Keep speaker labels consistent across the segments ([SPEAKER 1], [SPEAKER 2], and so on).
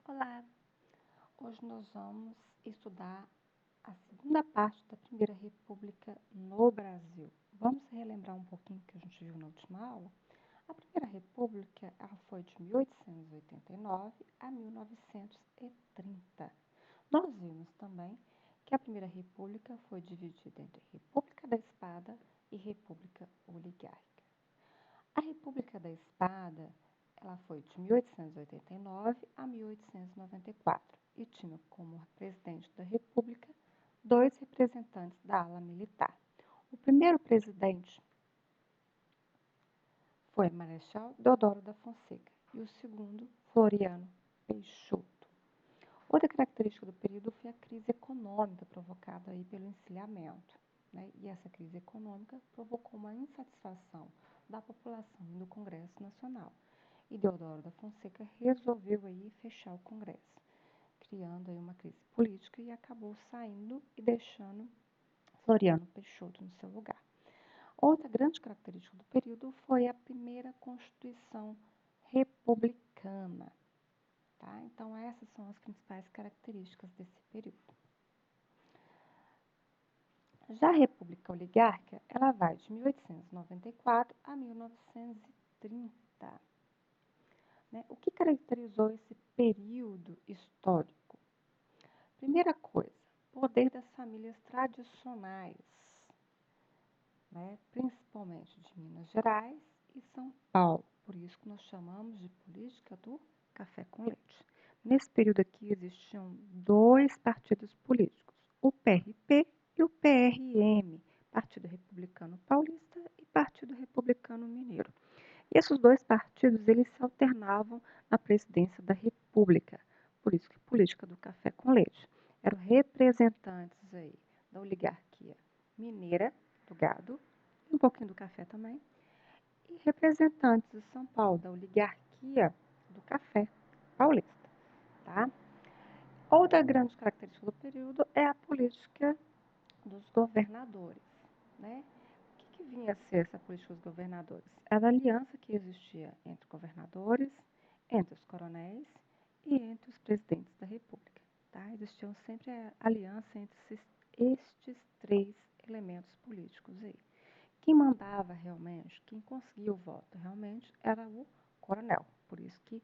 [SPEAKER 1] Olá, hoje nós vamos estudar a segunda parte da Primeira República no Brasil. Vamos relembrar um pouquinho o que a gente viu na última aula? A Primeira República ela foi de 1889 a 1930. Nós vimos também que a Primeira República foi dividida entre República da Espada e República Oligárquica. A República da Espada ela foi de 1889 a 1894 e tinha como presidente da República dois representantes da ala militar. O primeiro presidente foi Marechal Deodoro da Fonseca e o segundo, Floriano Peixoto. Outra característica do período foi a crise econômica provocada aí pelo encilhamento, né? E essa crise econômica provocou uma insatisfação da população e do Congresso Nacional. E Deodoro da Fonseca resolveu aí fechar o Congresso, criando aí uma crise política e acabou saindo e deixando Floriano Peixoto no seu lugar. Outra grande característica do período foi a primeira Constituição republicana. Tá? Então, essas são as principais características desse período. Já a República Oligárquica, ela vai de 1894 a 1930. Né? O que caracterizou esse período histórico? Primeira coisa, poder das famílias tradicionais, né? Principalmente de Minas Gerais e São Paulo. Por isso que nós chamamos de política do café com leite. Nesse período aqui existiam dois partidos políticos, o PRP e o PRM, Partido Republicano Paulista e Partido Republicano Mineiro. E esses dois partidos, eles se alternavam na presidência da República. Por isso que política do café com leite. Eram representantes aí da oligarquia mineira, do gado, e um pouquinho do café também, e representantes de São Paulo, da oligarquia do café paulista. Tá? Outra grande característica do período é a política dos governadores. Né? O que vinha a ser essa política dos governadores? Era a aliança que existia entre governadores, entre os coronéis e entre os presidentes da República. Tá? Existiam sempre a aliança entre estes três elementos políticos aí. Quem mandava realmente, quem conseguia o voto realmente era o coronel. Por isso que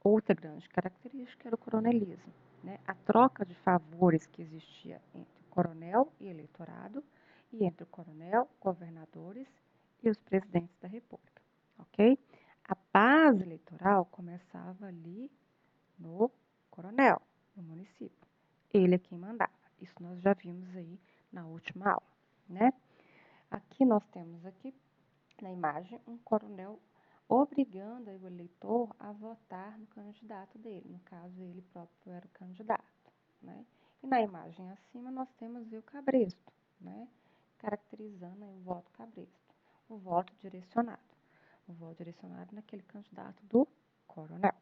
[SPEAKER 1] outra grande característica era o coronelismo. Né? A troca de favores que existia entre o coronel e eleitorado e entre o coronel, governadores e os presidentes da República. Ok? A base eleitoral começava ali no coronel, no município. Ele é quem mandava. Isso nós já vimos aí na última aula. Né? Aqui nós temos aqui na imagem um coronel obrigando o eleitor a votar no candidato dele. No caso, ele próprio era o candidato. Né? E na imagem acima nós temos o cabresto, né? Caracterizando aí o voto cabresto, o voto direcionado. O voto direcionado naquele candidato do coronel.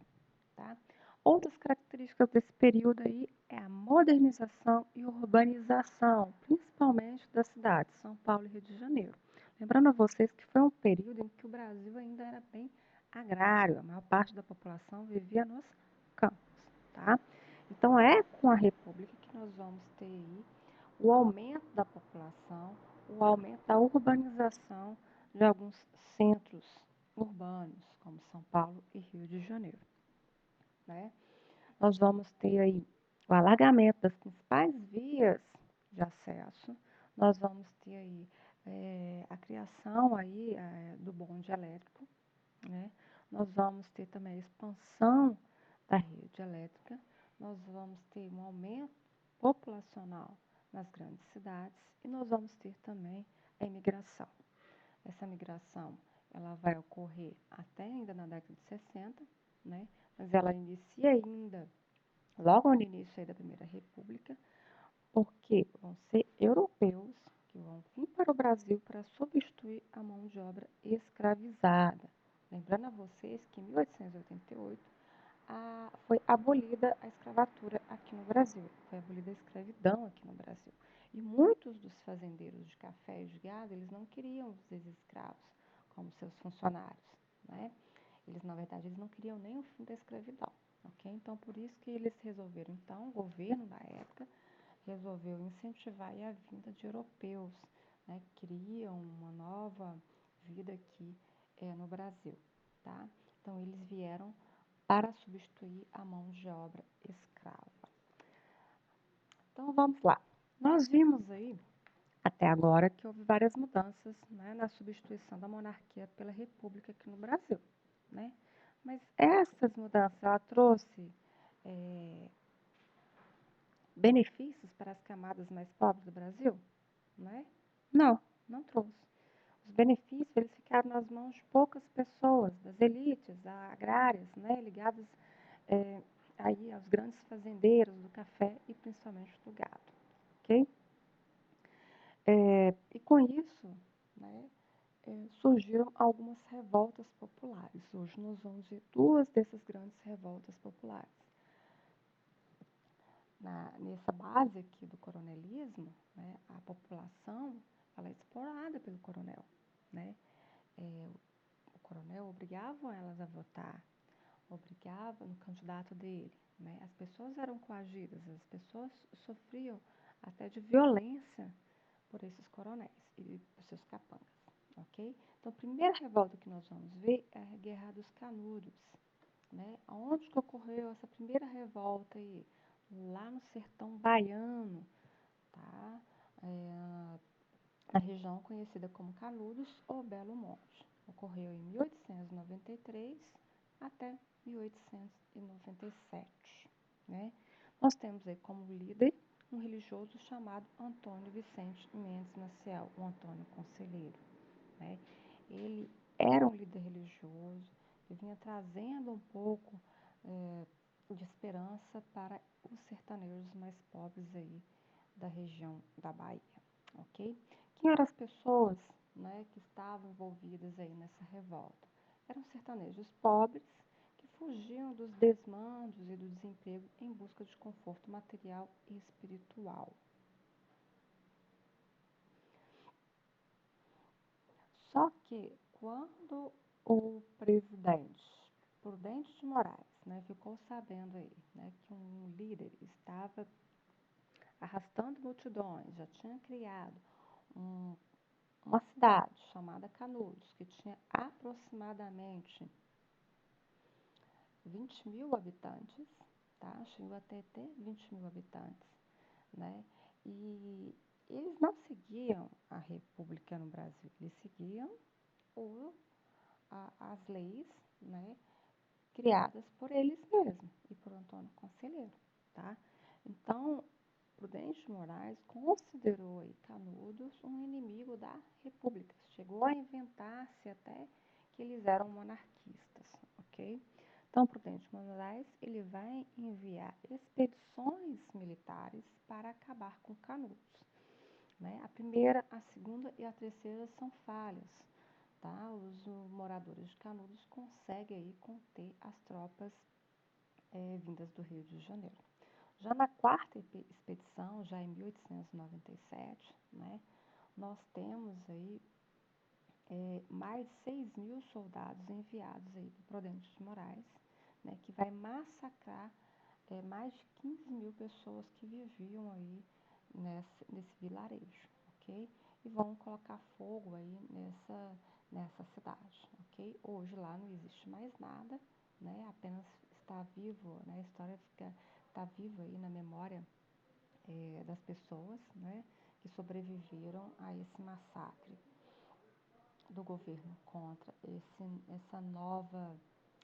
[SPEAKER 1] Tá? Outras características desse período aí é a modernização e urbanização, principalmente das cidades, São Paulo e Rio de Janeiro. Lembrando a vocês que foi um período em que o Brasil ainda era bem agrário, a maior parte da população vivia nos campos. Tá? Então, é com a República que nós vamos ter aí o aumento da população, o aumento da urbanização de alguns centros urbanos, como São Paulo e Rio de Janeiro. Né? Nós vamos ter aí o alargamento das principais vias de acesso, nós vamos ter aí a criação aí do bonde elétrico, né? Nós vamos ter também a expansão da rede elétrica, nós vamos ter um aumento populacional nas grandes cidades e nós vamos ter também a imigração. Essa migração ela vai ocorrer até ainda na década de 60, né? Mas ela inicia ainda logo no início aí da Primeira República, porque vão ser europeus que vão vir para o Brasil para substituir a mão de obra escravizada. Lembrando a vocês que em 1888 foi abolida a escravatura aqui no Brasil, foi abolida a escravidão aqui no Brasil. E muitos dos fazendeiros de café e de gado, eles não queriam os escravos como seus funcionários, né? Eles, na verdade, eles não queriam nem o fim da escravidão, ok? Então, por isso que eles resolveram, então, o governo da época resolveu incentivar a vinda de europeus, né, que queriam uma nova vida aqui no Brasil, tá? Então, eles vieram para substituir a mão de obra escrava. Então, vamos lá. Nós vimos aí, até agora, que houve várias mudanças, né, na substituição da monarquia pela república aqui no Brasil, né? Mas essas mudanças, ela trouxe benefícios para as camadas mais pobres do Brasil, né? Não, não trouxe. Os benefícios eles ficaram nas mãos de poucas pessoas, das elites agrárias, né, ligadas aí aos grandes fazendeiros do café e principalmente do gado, ok? E com isso, né, surgiram algumas revoltas populares. Hoje nós vamos ver duas dessas grandes revoltas populares. Nessa base aqui do coronelismo, né, a população ela é explorada pelo coronel, né? O coronel obrigava elas a votar, obrigava no candidato dele, né? As pessoas eram coagidas, as pessoas sofriam até de violência por esses coronéis e por seus capangas, ok? Então, a primeira revolta que nós vamos ver é a Guerra dos Canudos, né? Onde que ocorreu essa primeira revolta aí? Lá no sertão baiano, tá? Na região conhecida como Canudos ou Belo Monte. Ocorreu em 1893 até 1897, né? Nós temos aí como líder um religioso chamado Antônio Vicente Mendes Maciel, o Antônio Conselheiro, né? Ele era um líder religioso, que vinha trazendo um pouco de esperança para os sertanejos mais pobres aí da região da Bahia, ok? Quem eram as pessoas, né, que estavam envolvidas aí nessa revolta? Eram sertanejos pobres que fugiam dos desmandos e do desemprego em busca de conforto material e espiritual. Só que quando o presidente Prudente de Moraes, né, ficou sabendo aí, né, que um líder estava arrastando multidões, já tinha criado um, uma cidade chamada Canudos, que tinha aproximadamente 20 mil habitantes, tá? Chegou até ter 20 mil habitantes, né? E eles não seguiam a República no Brasil, eles seguiam as leis, né, criadas por eles mesmos e por Antônio Conselheiro, tá? Então, Prudente de Moraes considerou aí Canudos um inimigo da República. Chegou a inventar-se até que eles eram monarquistas, ok? Então, Prudente de Moraes ele vai enviar expedições militares para acabar com Canudos, né? A primeira, a segunda e a terceira são falhas, tá? Os moradores de Canudos conseguem aí conter as tropas vindas do Rio de Janeiro. Já na quarta expedição, já em 1897, né, nós temos aí mais de 6 mil soldados enviados aí por Prudente de Moraes, né, que vai massacrar mais de 15 mil pessoas que viviam aí nesse vilarejo, ok? E vão colocar fogo aí nessa cidade, ok? Hoje lá não existe mais nada, né? Apenas está vivo, né? A história está viva aí na memória das pessoas, né? Que sobreviveram a esse massacre do governo contra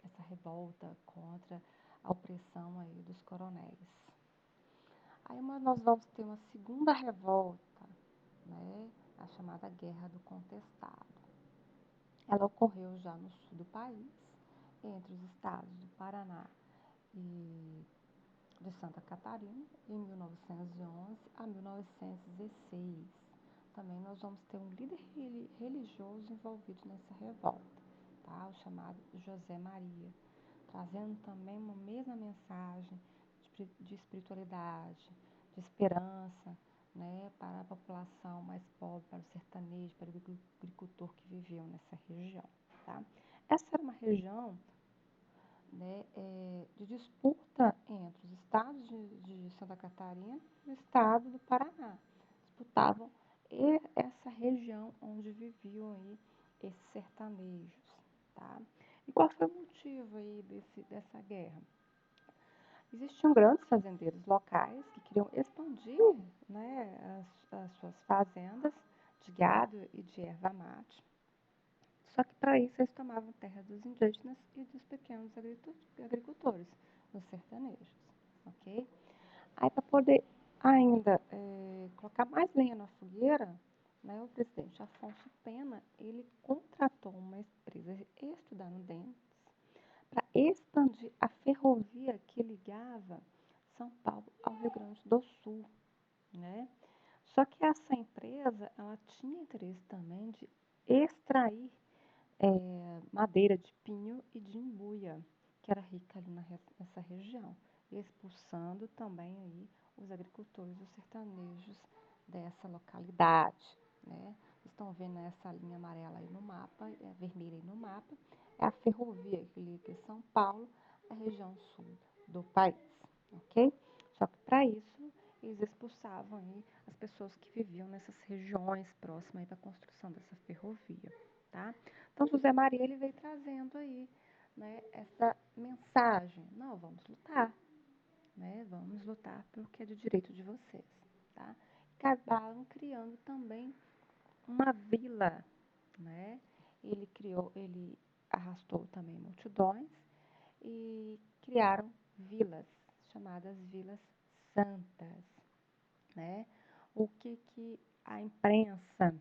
[SPEAKER 1] essa revolta contra a opressão aí dos coronéis. Aí nós vamos ter uma segunda revolta, né, a chamada Guerra do Contestado. Ela ocorreu já no sul do país, entre os estados do Paraná e de Santa Catarina, em 1911 a 1916. Também nós vamos ter um líder religioso envolvido nessa revolta, tá? O chamado José Maria, trazendo também uma mesma mensagem de espiritualidade, de esperança, né, para a população mais pobre, para o sertanejo, para o agricultor que viveu nessa região, tá? Essa era uma região né, de disputa entre os estados de Santa Catarina e o estado do Paraná. Disputavam essa região onde viviam aí esses sertanejos, tá? E qual foi o motivo aí dessa guerra? Existiam grandes fazendeiros locais que queriam expandir, né, as suas fazendas de gado e de erva mate. Só que para isso eles tomavam terra dos indígenas e dos pequenos agricultores, dos sertanejos, ok? Aí para poder ainda colocar mais lenha na fogueira, né, o presidente Afonso Pena, ele contratou uma empresa estadunidense para expandir a ferrovia que ligava São Paulo ao Rio Grande do Sul, né? Só que essa empresa, ela tinha interesse também de extrair madeira de pinho e de imbuia, que era rica ali nessa região, expulsando também aí os agricultores, os sertanejos dessa localidade, né? Estão vendo essa linha amarela aí no mapa, vermelha aí no mapa, é a ferrovia que liga São Paulo à região sul do país, ok? Só que para isso eles expulsavam aí as pessoas que viviam nessas regiões próximas para a construção dessa ferrovia, tá? Então, José Maria ele veio trazendo aí, né, essa mensagem. Não, vamos lutar, né? Vamos lutar pelo que é de direito de vocês, tá? Acabaram criando também uma vila, né? Ele arrastou também multidões e criaram vilas, chamadas Vilas Santas, né? O que a imprensa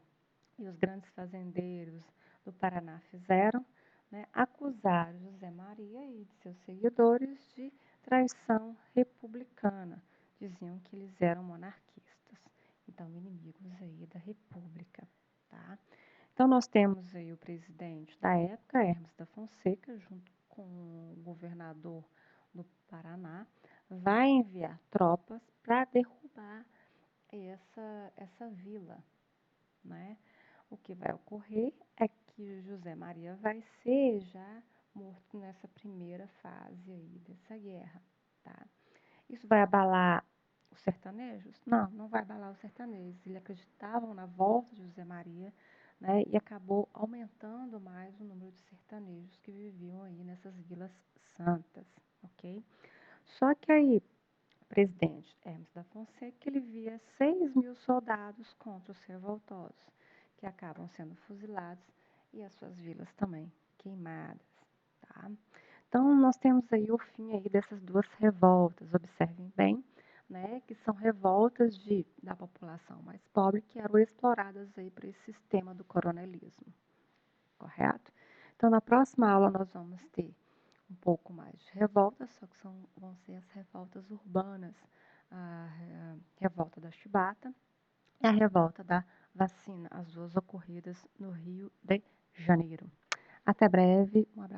[SPEAKER 1] e os grandes fazendeiros do Paraná fizeram, né, acusaram José Maria e de seus seguidores de traição republicana. Diziam que eles eram monarquistas, então inimigos aí da República, tá? Então nós temos aí o presidente da época, Hermes da Fonseca, junto com o governador do Paraná, vai enviar tropas para derrubar essa vila, né? O que vai ocorrer é que José Maria vai ser já morto nessa primeira fase aí dessa guerra, tá? Isso vai abalar os sertanejos? Não, não vai abalar os sertanejos. Eles acreditavam na volta de José Maria, né? E acabou aumentando mais o número de sertanejos que viviam aí nessas vilas santas, ok? Só que aí o presidente Hermes da Fonseca, ele via 6.000 soldados contra os revoltosos, que acabam sendo fuzilados e as suas vilas também queimadas, tá? Então, nós temos aí o fim aí dessas duas revoltas, observem bem, né, que são revoltas da população mais pobre que eram exploradas aí por esse sistema do coronelismo, correto? Então, na próxima aula nós vamos ter um pouco mais de revoltas, só que vão ser as revoltas urbanas, a revolta da chibata e a revolta da vacina, as duas ocorridas no Rio de Janeiro. Até breve, um abraço.